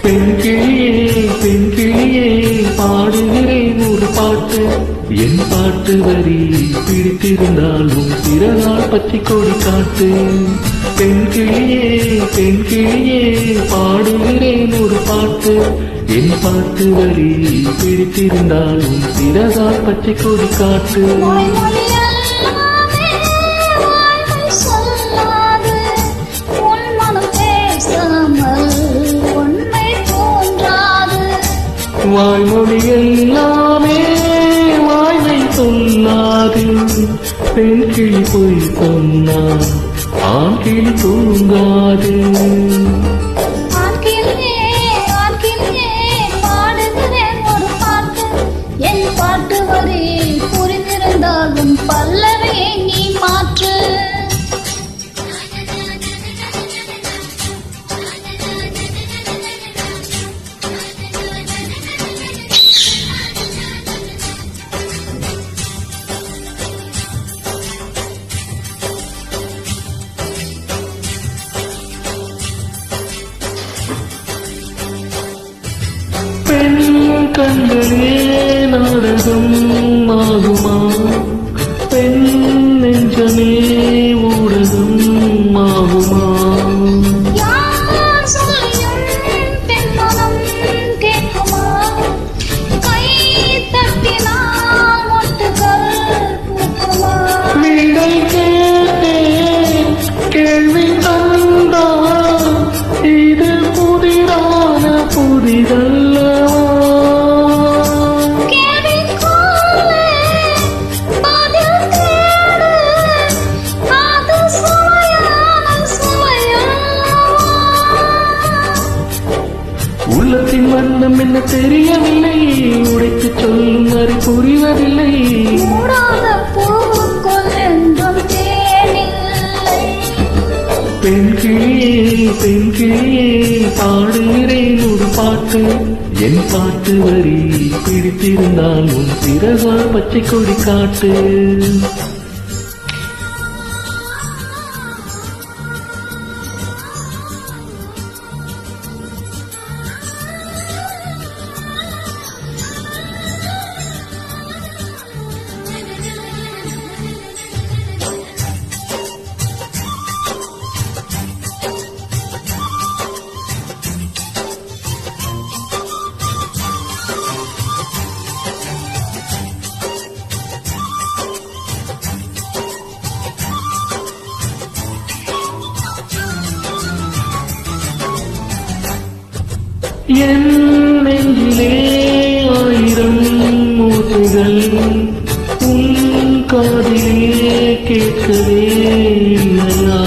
பெண் கிளியே பாடுகிறேன் ஒரு பாட்டு. என் பாட்டு வரி பிடித்திருந்தாலும் பிறகால் பச்சை கொடி காட்டு. பெண் கிளியே பாடுகிறேன் ஒரு பாட்டு. என் பாட்டு வரி பிடித்திருந்தாலும் பிறகால் பச்சை கொடி காட்டு. வாய்மொழி எல்லாமே வாய்மை சொல்லாது. பெண் கிளி பொய் சொன்னார் ஆண் கிளி தூங்காது. என் பாட்டு வரி புரிந்திருந்தாலும் பல்லவியை நீ மாற்று. பெண் கண்களே நாடகம் ஆகுமா? பெண் நெஞ்சமே ஊடகம் ஆகுமா? நீங்கள் கேட்டேன் கேள்வி தந்தால் இது புதிரான புதிதல்ல. உள்ளத்தின் வண்ணம் என்ன தெரியவில்லை, உடைத்து சொல்லும் அறி புரிவதில்லை. பெண் கிளியே பாடுகிறேன் ஒரு பாட்டு. என் பாட்டு வரி பிடித்திருந்தாலும் பிறகால் பச்சை கொடி காட்டு. என் நெஞ்சிலே ஆயிரம் மூச்சுகள் உன் காதிலே கேட்கவே இல்லையா?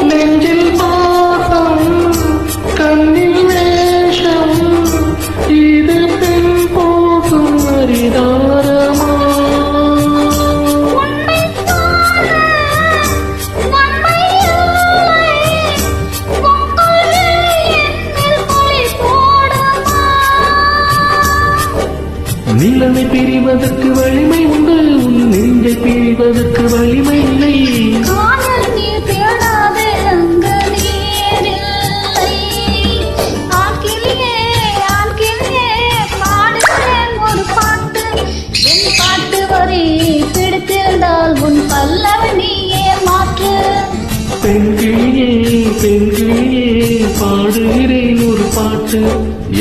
நெஞ்சில் பாசம் கண்ணில் வேஷம் இது பெண் போகும் அரிதாரமா? நிலைமை பிரிவதற்கு வலிமை உண்டு, உன் நெஞ்சை பிரிவதற்கு வலிமை இல்லை. பெண் கிளியே பாடுகிறேன் ஒரு பாட்டு.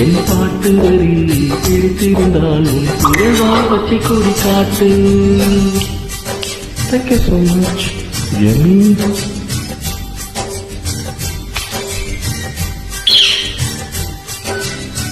என் பாட்டு வரி பிடித்திருந்தாலும் பிறகால் பச்சை கொடி காட்டு. Thank you so much, Jimmy.